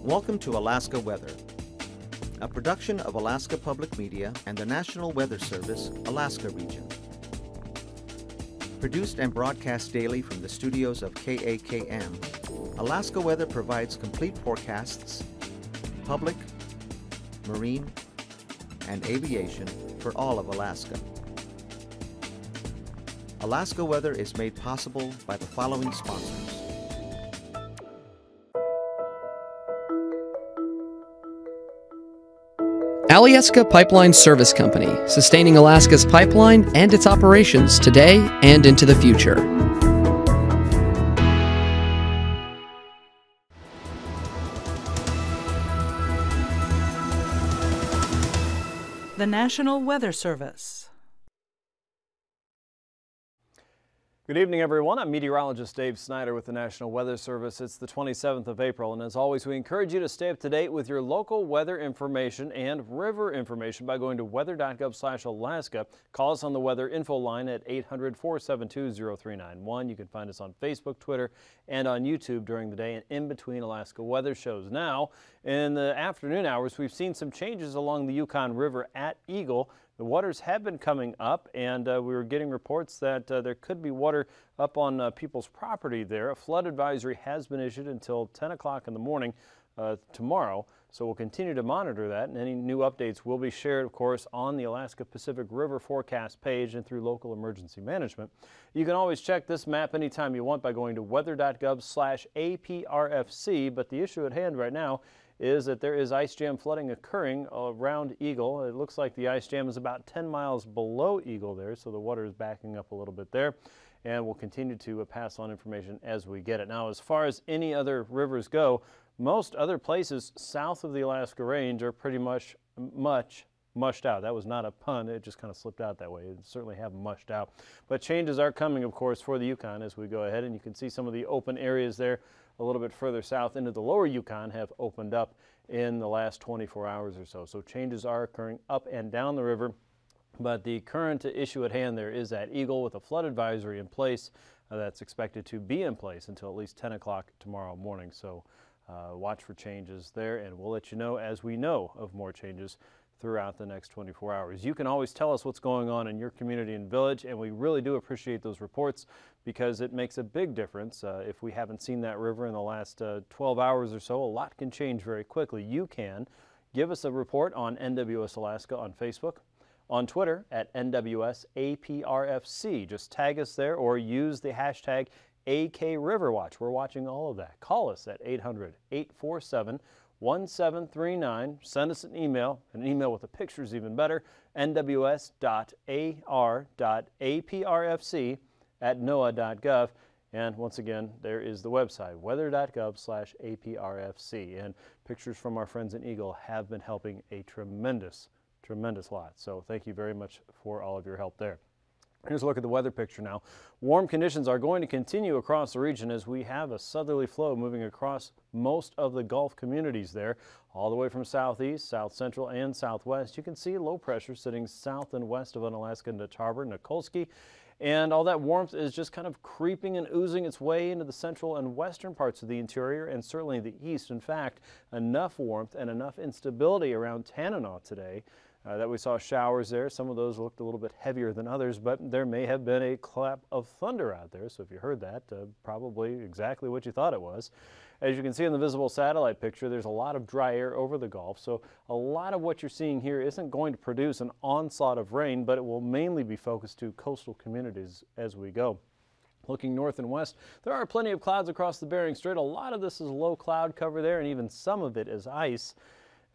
Welcome to Alaska Weather, a production of Alaska Public Media and the National Weather Service, Alaska Region. Produced and broadcast daily from the studios of KAKM, Alaska Weather provides complete forecasts, public, marine, and aviation for all of Alaska. Alaska Weather is made possible by the following sponsors. Alyeska Pipeline Service Company, sustaining Alaska's pipeline and its operations today and into the future. The National Weather Service. Good evening, everyone. I'm meteorologist Dave Snider with the National Weather Service. It's the 27th of April, and as always, we encourage you to stay up to date with your local weather information and river information by going to weather.gov/Alaska. Call us on the weather info line at 800-472-0391. You can find us on Facebook, Twitter, and on YouTube during the day and in between Alaska weather shows. Now, in the afternoon hours, we've seen some changes along the Yukon River at Eagle. The waters have been coming up, and we were getting reports that there could be water up on people's property there. A flood advisory has been issued until 10 o'clock in the morning tomorrow, so we'll continue to monitor that, and any new updates will be shared, of course, on the Alaska Pacific River Forecast page and through local emergency management. You can always check this map anytime you want by going to weather.gov/APRFC, but the issue at hand right now is that there is ice jam flooding occurring around Eagle. It looks like the ice jam is about 10 miles below Eagle there, so the water is backing up a little bit there, and we'll continue to pass on information as we get it. Now, as far as any other rivers go, most other places south of the Alaska Range are pretty much mushed out. That was not a pun, it just kind of slipped out that way. It certainly have mushed out. But changes are coming, of course, for the Yukon as we go ahead, and you can see some of the open areas there a little bit further south into the lower Yukon have opened up in the last 24 hours or so. So changes are occurring up and down the river, but the current issue at hand there is that Eagle with a flood advisory in place that's expected to be in place until at least 10 o'clock tomorrow morning. So watch for changes there, and we'll let you know as we know of more changes throughout the next 24 hours. You can always tell us what's going on in your community and village, and we really do appreciate those reports because it makes a big difference. If we haven't seen that river in the last 12 hours or so, a lot can change very quickly. You can give us a report on NWS Alaska on Facebook, on Twitter at NWSAPRFC. Just tag us there or use the hashtag AKRiverWatch. We're watching all of that. Call us at 800-847-1739. Send us an email with the pictures even better, nws.ar.aprfc@noaa.gov. And once again, there is the website, weather.gov/APRFC. And pictures from our friends in Eagle have been helping a tremendous lot. So thank you very much for all of your help there. Here's a look at the weather picture now. Warm conditions are going to continue across the region as we have a southerly flow moving across most of the Gulf communities there, all the way from southeast, south central, and southwest. You can see low pressure sitting south and west of Unalaska into Tarbert and Nikolsky, and all that warmth is just kind of creeping and oozing its way into the central and western parts of the interior and certainly the east. In fact, enough warmth and enough instability around Tanana today that we saw showers there. Some of those looked a little bit heavier than others, but there may have been a clap of thunder out there. So if you heard that, probably exactly what you thought it was. As you can see in the visible satellite picture, there's a lot of dry air over the Gulf. So a lot of what you're seeing here isn't going to produce an onslaught of rain, but it will mainly be focused to coastal communities as we go. Looking north and west, there are plenty of clouds across the Bering Strait. A lot of this is low cloud cover there, and even some of it is ice.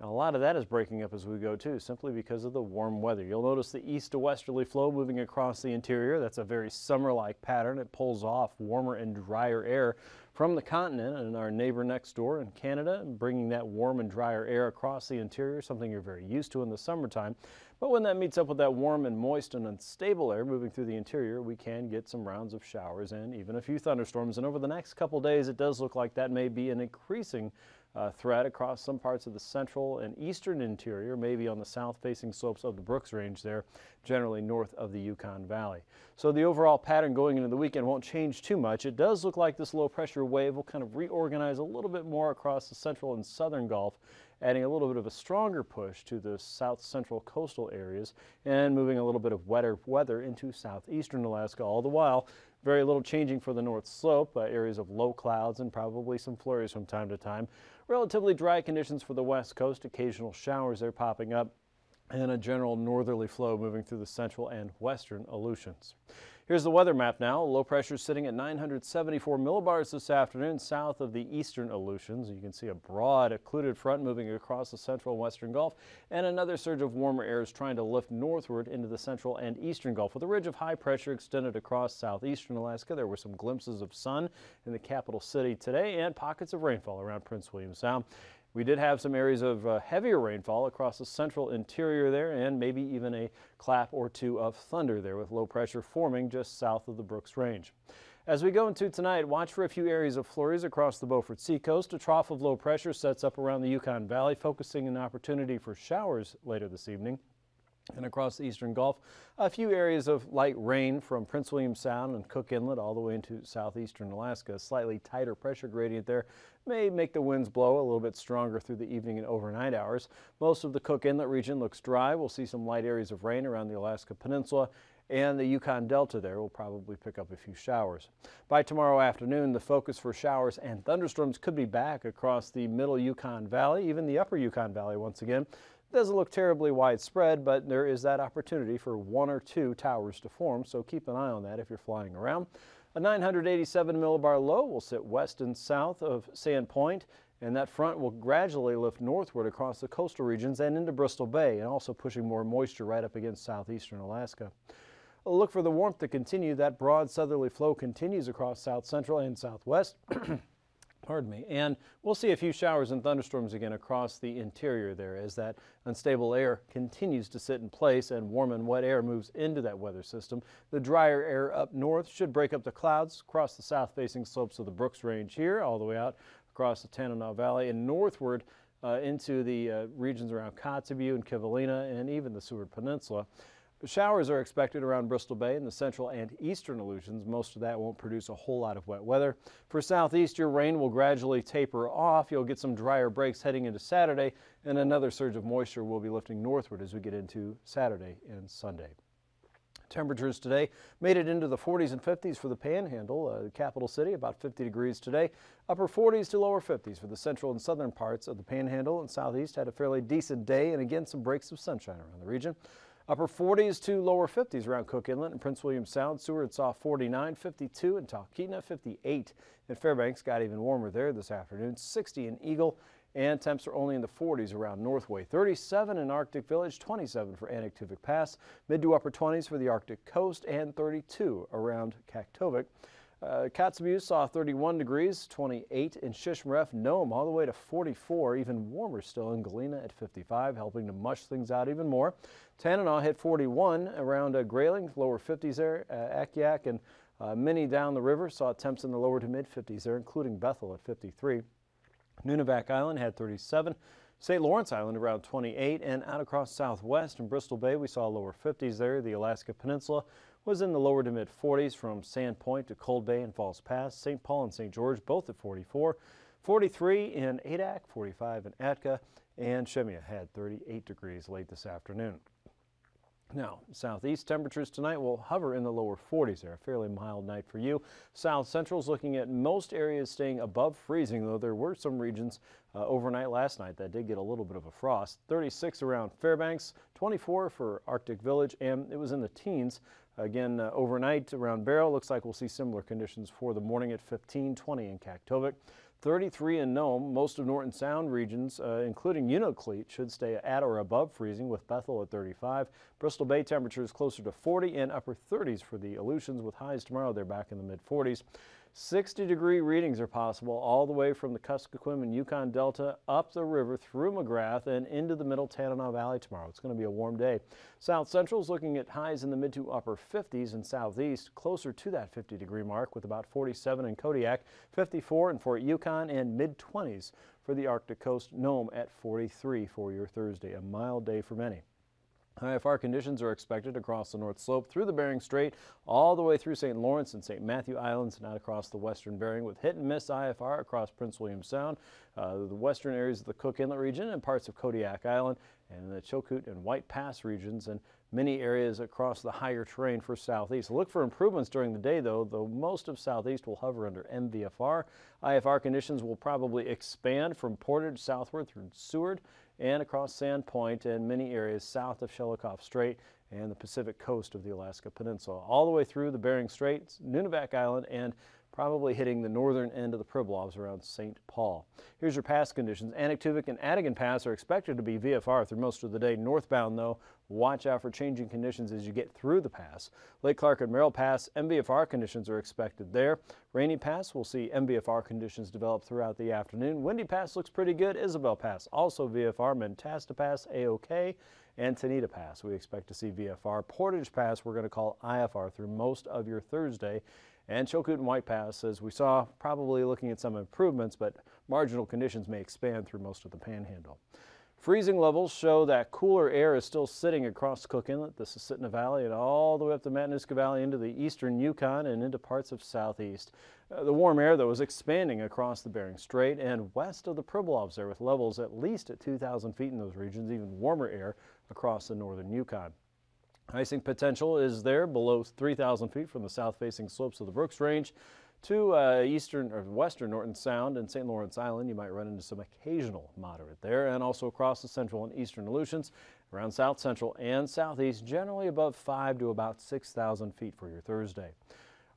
And a lot of that is breaking up as we go too, simply because of the warm weather. You'll notice the east to westerly flow moving across the interior. That's a very summer-like pattern. It pulls off warmer and drier air from the continent and our neighbor next door in Canada, and bringing that warm and drier air across the interior, something you're very used to in the summertime. But when that meets up with that warm and moist and unstable air moving through the interior, we can get some rounds of showers and even a few thunderstorms. And over the next couple days, it does look like that may be an increasing threat across some parts of the central and eastern interior, maybe on the south-facing slopes of the Brooks Range there, generally north of the Yukon Valley. So the overall pattern going into the weekend won't change too much. It does look like this low pressure wave will kind of reorganize a little bit more across the central and southern Gulf, adding a little bit of a stronger push to the south central coastal areas and moving a little bit of wetter weather into southeastern Alaska. All the while, very little changing for the north slope, areas of low clouds and probably some flurries from time to time. Relatively dry conditions for the west coast, occasional showers there popping up, and a general northerly flow moving through the central and western Aleutians. Here's the weather map now. Low pressure sitting at 974 millibars this afternoon south of the eastern Aleutians. You can see a broad occluded front moving across the central and western Gulf, and another surge of warmer airs trying to lift northward into the central and eastern Gulf with a ridge of high pressure extended across southeastern Alaska. There were some glimpses of sun in the capital city today and pockets of rainfall around Prince William Sound. We did have some areas of heavier rainfall across the central interior there, and maybe even a clap or two of thunder there with low pressure forming just south of the Brooks Range. As we go into tonight, watch for a few areas of flurries across the Beaufort Seacoast. A trough of low pressure sets up around the Yukon Valley, focusing an opportunity for showers later this evening. And across the eastern Gulf, a few areas of light rain from Prince William Sound and Cook Inlet all the way into southeastern Alaska. A slightly tighter pressure gradient there may make the winds blow a little bit stronger through the evening and overnight hours. Most of the Cook Inlet region looks dry. We'll see some light areas of rain around the Alaska Peninsula, and the Yukon Delta there will probably pick up a few showers. By tomorrow afternoon, the focus for showers and thunderstorms could be back across the middle Yukon Valley, even the upper Yukon Valley once again. Doesn't look terribly widespread, but there is that opportunity for one or two towers to form, so keep an eye on that if you're flying around. A 987 millibar low will sit west and south of Sand Point, and that front will gradually lift northward across the coastal regions and into Bristol Bay, and also pushing more moisture right up against southeastern Alaska. Look for the warmth to continue. That broad southerly flow continues across south central and southwest. Pardon me, and we'll see a few showers and thunderstorms again across the interior there as that unstable air continues to sit in place and warm and wet air moves into that weather system. The drier air up north should break up the clouds across the south-facing slopes of the Brooks Range here, all the way out across the Tanana Valley and northward into the regions around Kotzebue and Kivalina and even the Seward Peninsula. Showers are expected around Bristol Bay in the central and eastern Aleutians. Most of that won't produce a whole lot of wet weather. For southeast, your rain will gradually taper off. You'll get some drier breaks heading into Saturday, and another surge of moisture will be lifting northward as we get into Saturday and Sunday. Temperatures today made it into the 40s and 50s for the Panhandle, the capital city, about 50 degrees today. Upper 40s to lower 50s for the central and southern parts of the Panhandle, and southeast had a fairly decent day, and again some breaks of sunshine around the region. Upper 40s to lower 50s around Cook Inlet and Prince William Sound. Seward saw 49, 52 in Talkeetna, 58 in Fairbanks. Got even warmer there this afternoon. 60 in Eagle, and temps are only in the 40s around Northway. 37 in Arctic Village, 27 for Anaktuvuk Pass. Mid to upper 20s for the Arctic Coast, and 32 around Kaktovik. Kotzebue saw 31 degrees, 28 in Shishmaref, Nome all the way to 44, even warmer still in Galena at 55, helping to mush things out even more. Tanana hit 41 around Grayling, lower 50s there. AKwx and Minnie down the river saw temps in the lower to mid 50s there, including Bethel at 53. Nunivak Island had 37. St. Lawrence Island around 28, and out across southwest in Bristol Bay we saw lower 50s there. The Alaska Peninsula was in the lower to mid 40s from Sand Point to Cold Bay and Falls Pass. St. Paul and St. George both at 44. 43 in Adak, 45 in Atka, and Shemya had 38 degrees late this afternoon. Now, southeast temperatures tonight will hover in the lower 40s there, a fairly mild night for you. South Central's looking at most areas staying above freezing, though there were some regions overnight last night that did get a little bit of a frost. 36 around Fairbanks, 24 for Arctic Village, and it was in the teens. Again, overnight around Barrow, looks like we'll see similar conditions for the morning at 15, 20 in Kaktovik. 33 in Nome. Most of Norton Sound regions, including Unalakleet, should stay at or above freezing, with Bethel at 35. Bristol Bay temperatures closer to 40 and upper 30s for the Aleutians, with highs tomorrow they're back in the mid 40s. 60-degree readings are possible all the way from the Kuskokwim and Yukon Delta up the river through McGrath and into the middle Tanana Valley tomorrow. It's going to be a warm day. South Central is looking at highs in the mid to upper 50s, and southeast closer to that 50-degree mark with about 47 in Kodiak, 54 in Fort Yukon, and mid 20s for the Arctic coast. Nome at 43 for your Thursday, a mild day for many. IFR conditions are expected across the North Slope through the Bering Strait, all the way through St. Lawrence and St. Matthew Islands and out across the western Bering, with hit and miss IFR across Prince William Sound, the western areas of the Cook Inlet region and parts of Kodiak Island, and the Chilkoot and White Pass regions, and many areas across the higher terrain for southeast. Look for improvements during the day, though most of southeast will hover under MVFR. IFR conditions will probably expand from Portage southward through Seward and across Sand Point and many areas south of Shelikof Strait and the Pacific coast of the Alaska Peninsula, all the way through the Bering Strait, Nunivak Island, and probably hitting the northern end of the Pribilofs around St. Paul. Here's your pass conditions. Anaktuvik and Adigan Pass are expected to be VFR through most of the day. Northbound, though, watch out for changing conditions as you get through the pass. Lake Clark and Merrill Pass, MVFR conditions are expected there. Rainy Pass, we'll see MVFR conditions develop throughout the afternoon. Windy Pass looks pretty good. Isabel Pass, also VFR. Mentasta Pass, AOK. And Tanita Pass, we expect to see VFR. Portage Pass, we're going to call IFR through most of your Thursday. And Chilkoot and White Pass, as we saw, probably looking at some improvements, but marginal conditions may expand through most of the Panhandle. Freezing levels show that cooler air is still sitting across Cook Inlet, the Susitna Valley, and all the way up the Matanuska Valley into the eastern Yukon and into parts of southeast. The warm air, though, is expanding across the Bering Strait and west of the Pribilofs there, with levels at least at 2,000 feet in those regions, even warmer air across the northern Yukon. Icing potential is there below 3,000 feet from the south-facing slopes of the Brooks Range to eastern or western Norton Sound and St. Lawrence Island. You might run into some occasional moderate there, and also across the central and eastern Aleutians, around south central and southeast, generally above 5 to about 6,000 feet for your Thursday.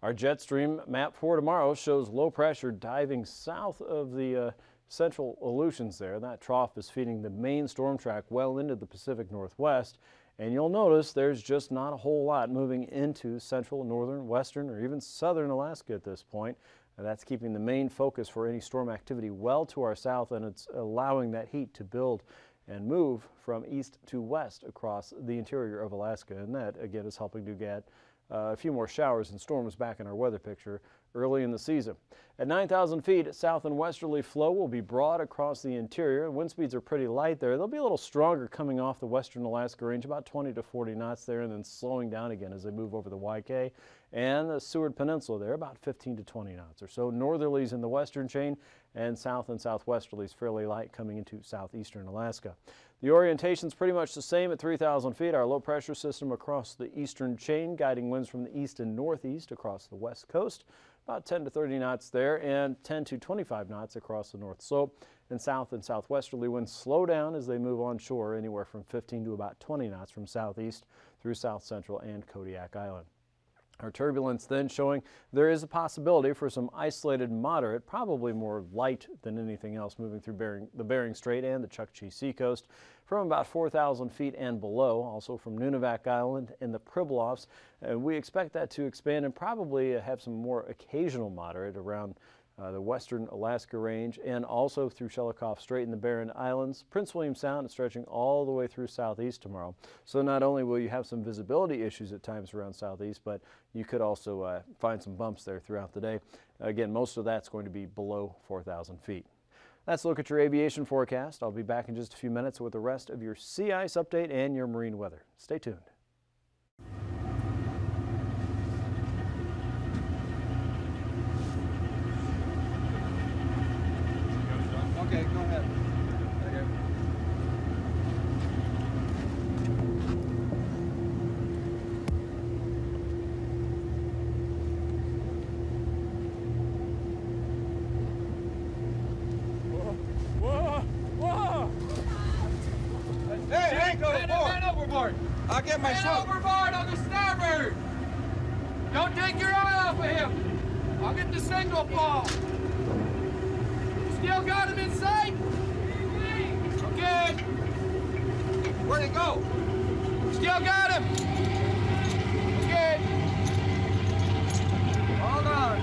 Our jet stream map for tomorrow shows low pressure diving south of the central Aleutians there. That trough is feeding the main storm track well into the Pacific Northwest. And you'll notice there's just not a whole lot moving into central, northern, western, or even southern Alaska at this point. And that's keeping the main focus for any storm activity well to our south, and it's allowing that heat to build and move from east to west across the interior of Alaska. And that, again, is helping to get a few more showers and storms back in our weather picture early in the season. At 9,000 feet, south and westerly flow will be broad across the interior. Wind speeds are pretty light there. They'll be a little stronger coming off the western Alaska Range, about 20 to 40 knots there, and then slowing down again as they move over the YK and the Seward Peninsula there, about 15 to 20 knots or so. Northerlies in the western chain and southwesterlies fairly light coming into southeastern Alaska. The orientation's pretty much the same at 3,000 feet. Our low pressure system across the eastern chain, guiding winds from the east and northeast across the west coast, about 10 to 30 knots there, and 10 to 25 knots across the North Slope. And southwesterly winds slow down as they move onshore, anywhere from 15 to about 20 knots from southeast through south central and Kodiak Island. Our turbulence then showing there is a possibility for some isolated moderate, probably more light than anything else, moving through the Bering Strait and the Chukchi Seacoast from about 4,000 feet and below, also from Nunivak Island and the Pribilofs. We expect that to expand and probably have some more occasional moderate around the western Alaska Range and also through Shelikof Strait and the Barren Islands. Prince William Sound is stretching all the way through southeast tomorrow. So not only will you have some visibility issues at times around southeast, but you could also find some bumps there throughout the day. Again, most of that's going to be below 4,000 feet. That's a look at your aviation forecast. I'll be back in just a few minutes with the rest of your sea ice update and your marine weather. Stay tuned. Okay, go ahead. Okay. Whoa! Whoa! Hey, go Man overboard! I'll get my Man swim. overboard on the starboard! Don't take your eye off of him! I'll get the signal fall! Still got him in sight? Okay. Where'd he go? Still got him. Okay. Hold on.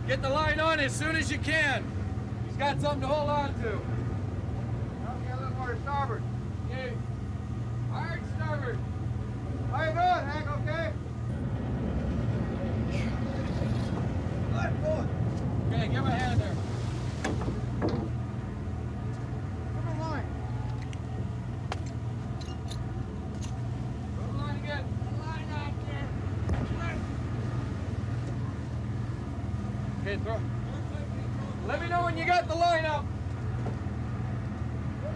Get the line on as soon as you can. He's got something to hold on to. Okay, a little more to starboard. Okay. Hard starboard. How you doing, Hank? Okay? Okay, give a hand there. Come on, line. Put the line again. Line out there. Okay, throw. Let me know when you got the line up.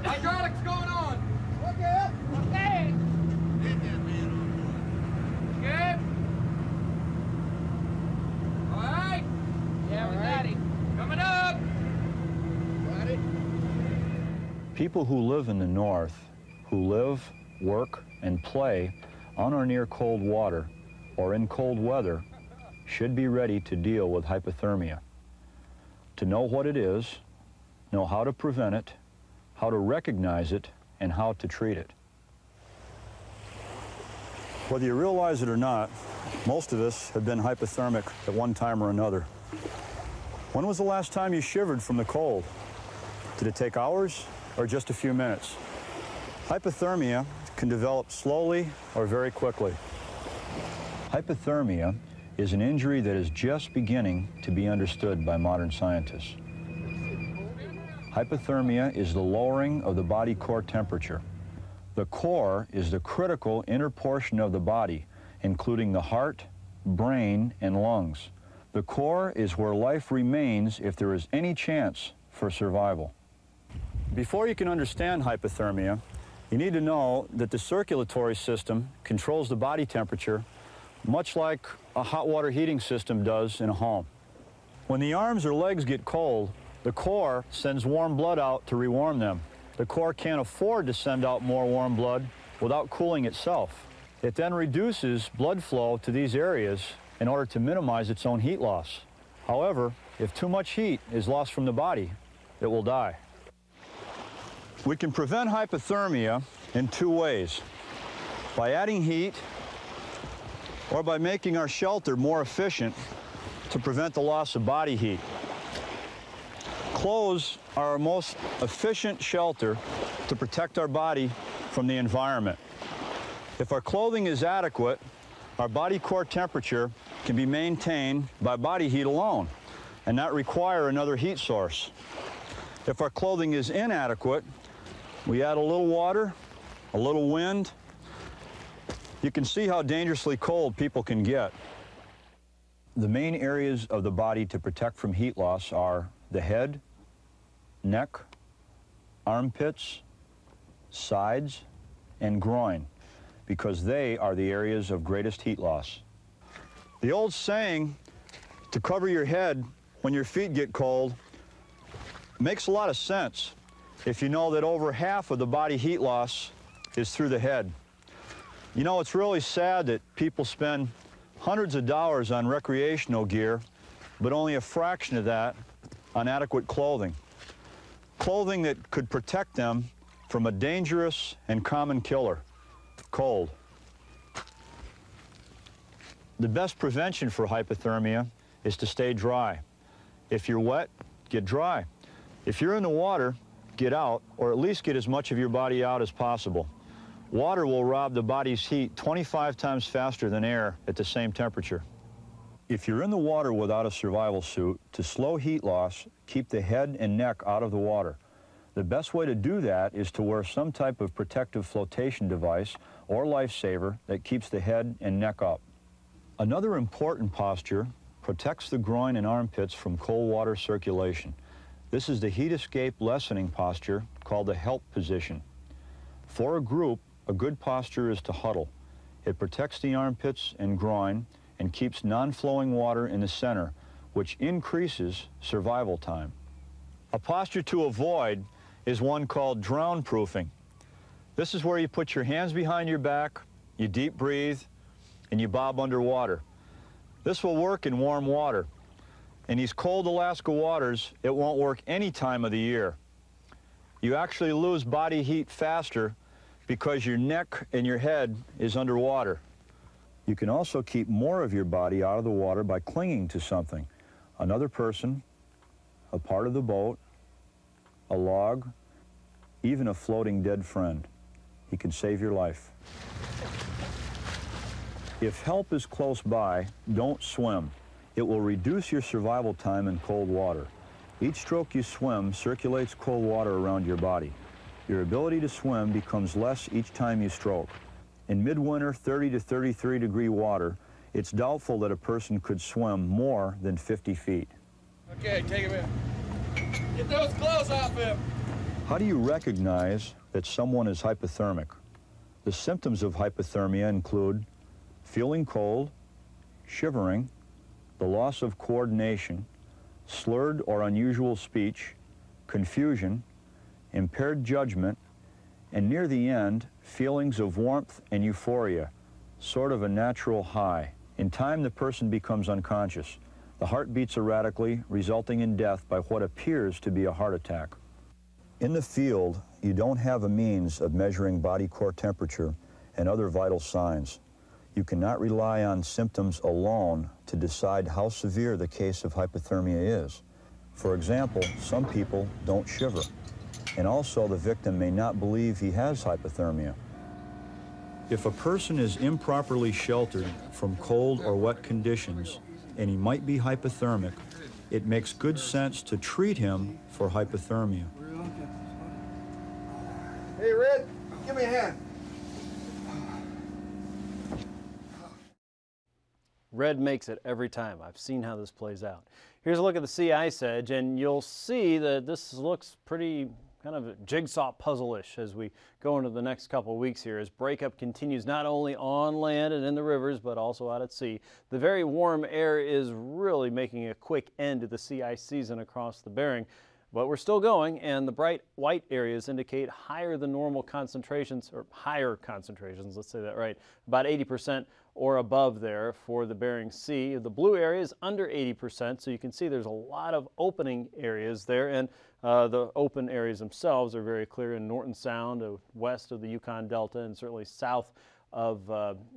Hydraulics going on. Okay. Okay. Okay. All right. Yeah, we got it. Coming up. Got it. People who live in the north, who live, work, and play on or near cold water or in cold weather, should be ready to deal with hypothermia. To know what it is, know how to prevent it, how to recognize it, and how to treat it. Whether you realize it or not, most of us have been hypothermic at one time or another. When was the last time you shivered from the cold? Did it take hours or just a few minutes? Hypothermia can develop slowly or very quickly. Hypothermia is an injury that is just beginning to be understood by modern scientists. Hypothermia is the lowering of the body core temperature. The core is the critical inner portion of the body, including the heart, brain, and lungs. The core is where life remains if there is any chance for survival. Before you can understand hypothermia, you need to know that the circulatory system controls the body temperature much like a hot water heating system does in a home. When the arms or legs get cold, the core sends warm blood out to rewarm them. The core can't afford to send out more warm blood without cooling itself. It then reduces blood flow to these areas in order to minimize its own heat loss. However, if too much heat is lost from the body, it will die. We can prevent hypothermia in two ways: by adding heat or by making our shelter more efficient to prevent the loss of body heat. Clothes are our most efficient shelter to protect our body from the environment. If our clothing is adequate, our body core temperature can be maintained by body heat alone and not require another heat source. If our clothing is inadequate, we add a little water, a little wind. You can see how dangerously cold people can get. The main areas of the body to protect from heat loss are the head, neck, armpits, sides, and groin, because they are the areas of greatest heat loss. The old saying to cover your head when your feet get cold makes a lot of sense if you know that over half of the body heat loss is through the head. You know, it's really sad that people spend hundreds of dollars on recreational gear, but only a fraction of that on adequate clothing. Clothing that could protect them from a dangerous and common killer, cold. The best prevention for hypothermia is to stay dry. If you're wet, get dry. If you're in the water, get out, or at least get as much of your body out as possible. Water will rob the body's heat 25 times faster than air at the same temperature. If you're in the water without a survival suit, to slow heat loss, keep the head and neck out of the water. The best way to do that is to wear some type of protective flotation device or lifesaver that keeps the head and neck up. Another important posture protects the groin and armpits from cold water circulation. This is the heat escape lessening posture called the help position. For a group, a good posture is to huddle. It protects the armpits and groin and keeps non-flowing water in the center, which increases survival time. A posture to avoid is one called drown-proofing. This is where you put your hands behind your back, you deep breathe, and you bob underwater. This will work in warm water. In these cold Alaska waters, it won't work any time of the year. You actually lose body heat faster because your neck and your head is underwater. You can also keep more of your body out of the water by clinging to something. Another person, a part of the boat, a log, even a floating dead friend. He can save your life. If help is close by, don't swim. It will reduce your survival time in cold water. Each stroke you swim circulates cold water around your body. Your ability to swim becomes less each time you stroke. In midwinter 30 to 33 degree water, it's doubtful that a person could swim more than 50 feet. Okay, take him in. Get those clothes off him. How do you recognize that someone is hypothermic? The symptoms of hypothermia include feeling cold, shivering, the loss of coordination, slurred or unusual speech, confusion, impaired judgment, and near the end, feelings of warmth and euphoria, sort of a natural high. In time, the person becomes unconscious. The heart beats erratically, resulting in death by what appears to be a heart attack. In the field, you don't have a means of measuring body core temperature and other vital signs. You cannot rely on symptoms alone to decide how severe the case of hypothermia is. For example, some people don't shiver, and also the victim may not believe he has hypothermia. If a person is improperly sheltered from cold or wet conditions, and he might be hypothermic, it makes good sense to treat him for hypothermia. Hey, Red, give me a hand. Red makes it every time. I've seen how this plays out. Here's a look at the sea ice edge, and you'll see that this looks pretty kind of jigsaw puzzle-ish as we go into the next couple of weeks here as breakup continues not only on land and in the rivers but also out at sea. The very warm air is really making a quick end to the sea ice season across the Bering. But we're still going, and the bright white areas indicate higher than normal concentrations, or higher concentrations, let's say that right, about 80% or above there for the Bering Sea. The blue area is under 80%, so you can see there's a lot of opening areas there, and the open areas themselves are very clear in Norton Sound, west of the Yukon Delta, and certainly south of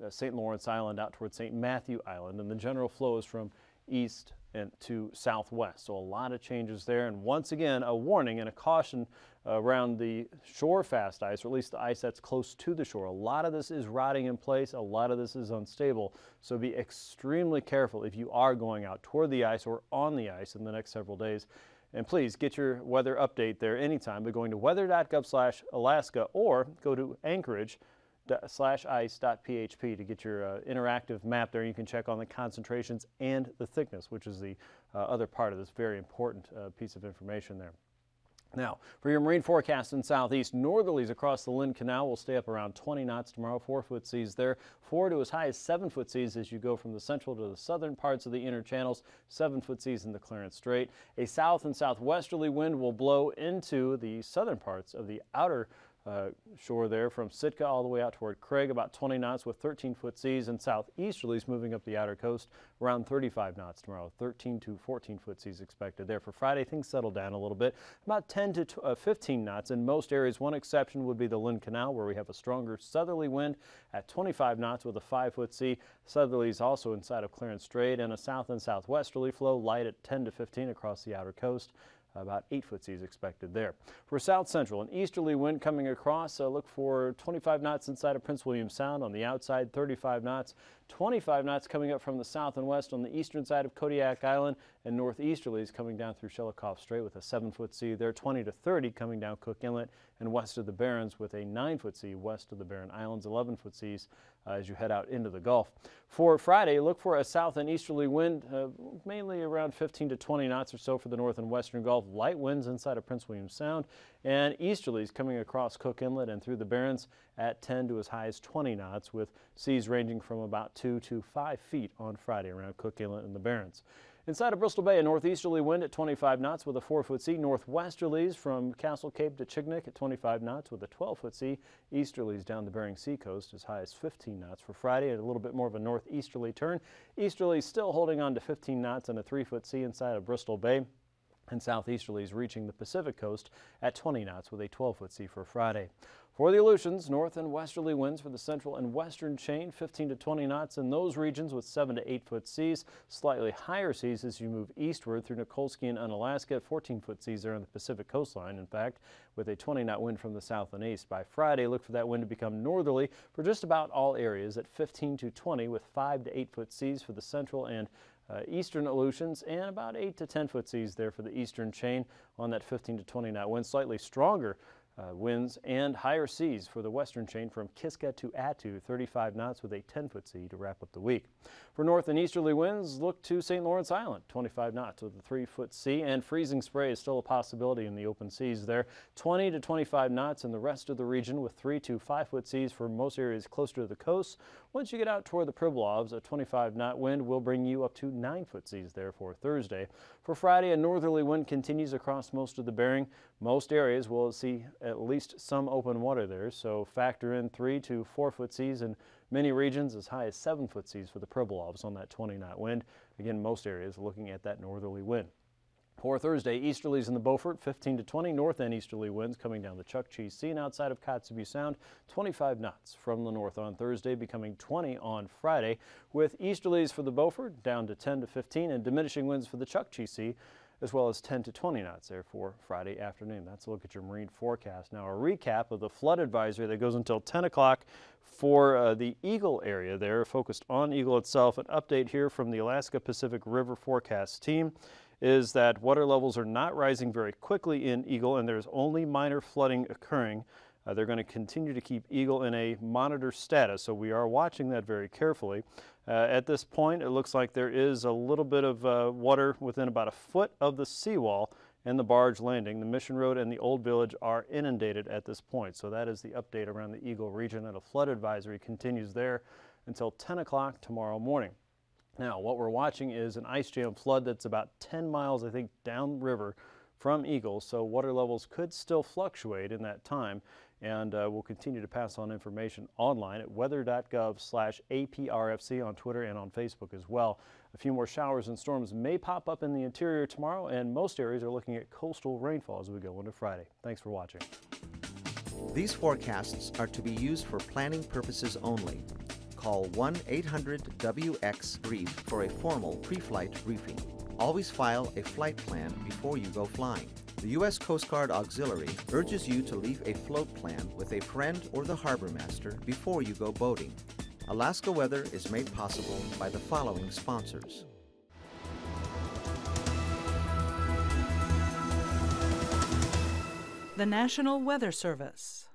St. Lawrence Island out towards St. Matthew Island, and the general flow is from east and to southwest. So a lot of changes there, and once again a warning and a caution around the shore fast ice, or at least the ice that's close to the shore. A lot of this is rotting in place, a lot of this is unstable, so be extremely careful if you are going out toward the ice or on the ice in the next several days. And please get your weather update there anytime by going to weather.gov/Alaska or go to Anchorage/ice.php to get your interactive map there. You can check on the concentrations and the thickness, which is the other part of this very important piece of information there. Now, for your marine forecast in southeast, northerlies across the Lynn Canal will stay up around 20 knots tomorrow, 4-foot seas there, 4 to as high as 7-foot seas as you go from the central to the southern parts of the inner channels, 7-foot seas in the Clarence Strait. A south and southwesterly wind will blow into the southern parts of the outer shore there from Sitka all the way out toward Craig, about 20 knots with 13-foot seas, and southeasterlies moving up the outer coast around 35 knots tomorrow, 13 to 14-foot seas expected there. For Friday, things settle down a little bit, about 10 to 15 knots in most areas. One exception would be the Lynn Canal, where we have a stronger southerly wind at 25 knots with a 5-foot sea. Southerlies also inside of Clarence Strait, and a south and southwesterly flow light at 10 to 15 across the outer coast. About 8-foot seas expected there. For south central, an easterly wind coming across. Look for 25 knots inside of Prince William Sound. On the outside, 35 knots. 25 knots coming up from the south and west on the eastern side of Kodiak Island, and northeasterlies coming down through Shelikof Strait with a 7-foot sea there. 20 to 30 coming down Cook Inlet and west of the Barrens with a 9-foot sea west of the Barren Islands. 11-foot seas as you head out into the Gulf. For Friday, look for a south and easterly wind, mainly around 15 to 20 knots or so for the north and western Gulf. Light winds inside of Prince William Sound, and easterlies coming across Cook Inlet and through the Barrens at 10 to as high as 20 knots, with seas ranging from about 2 to 5 feet on Friday around Cook Inlet and the Barrens. Inside of Bristol Bay, a northeasterly wind at 25 knots with a 4-foot sea. Northwesterlies from Castle Cape to Chignik at 25 knots with a 12-foot sea. Easterlies down the Bering Sea coast as high as 15 knots for Friday, and a little bit more of a northeasterly turn. Easterlies still holding on to 15 knots and a 3-foot sea inside of Bristol Bay. And southeasterlies reaching the Pacific coast at 20 knots with a 12-foot sea for Friday. For the Aleutians, north and westerly winds for the central and western chain, 15 to 20 knots in those regions with 7 to 8-foot seas. Slightly higher seas as you move eastward through Nikolsky and Unalaska. 14-foot seas there on the Pacific coastline, in fact, with a 20-knot wind from the south and east. By Friday, look for that wind to become northerly for just about all areas at 15 to 20 with 5 to 8-foot seas for the central and eastern Aleutians, and about 8 to 10 foot seas there for the eastern chain on that 15 to 20 knot wind. Slightly stronger winds and higher seas for the western chain from Kiska to Attu, 35 knots with a 10-foot sea to wrap up the week. For north and easterly winds, look to St. Lawrence Island, 25 knots with a 3-foot sea, and freezing spray is still a possibility in the open seas there. 20 to 25 knots in the rest of the region with 3 to 5-foot seas for most areas closer to the coast. Once you get out toward the Pribilofs, a 25-knot wind will bring you up to 9-foot seas there for Thursday. For Friday, a northerly wind continues across most of the Bering. Most areas will see at least some open water there, so factor in 3 to 4-foot seas in many regions, as high as 7-foot seas for the Pribilofs on that 20-knot wind. Again, most areas looking at that northerly wind. For Thursday, easterlies in the Beaufort, 15 to 20, north and easterly winds coming down the Chukchi Sea and outside of Kotzebue Sound, 25 knots from the north on Thursday, becoming 20 on Friday, with easterlies for the Beaufort down to 10 to 15 and diminishing winds for the Chukchi Sea, as well as 10 to 20 knots there for Friday afternoon. That's a look at your marine forecast. Now, a recap of the flood advisory that goes until 10 o'clock for the Eagle area there, focused on Eagle itself. An update here from the Alaska Pacific River Forecast team is that water levels are not rising very quickly in Eagle, and there's only minor flooding occurring. They're going to continue to keep Eagle in a monitor status, so we are watching that very carefully. At this point, it looks like there is a little bit of water within about a foot of the seawall and the barge landing. The Mission Road and the Old Village are inundated at this point, so that is the update around the Eagle region, and a flood advisory continues there until 10 o'clock tomorrow morning. Now, what we're watching is an ice jam flood that's about 10 miles, I think, downriver from Eagle, so water levels could still fluctuate in that time, and we'll continue to pass on information online at weather.gov/APRFC on Twitter and on Facebook as well. A few more showers and storms may pop up in the interior tomorrow, and most areas are looking at coastal rainfall as we go into Friday. Thanks for watching. These forecasts are to be used for planning purposes only. Call 1-800-WX-BRIEF for a formal pre-flight briefing. Always file a flight plan before you go flying. The U.S. Coast Guard Auxiliary urges you to leave a float plan with a friend or the harbor master before you go boating. Alaska Weather is made possible by the following sponsors. The National Weather Service.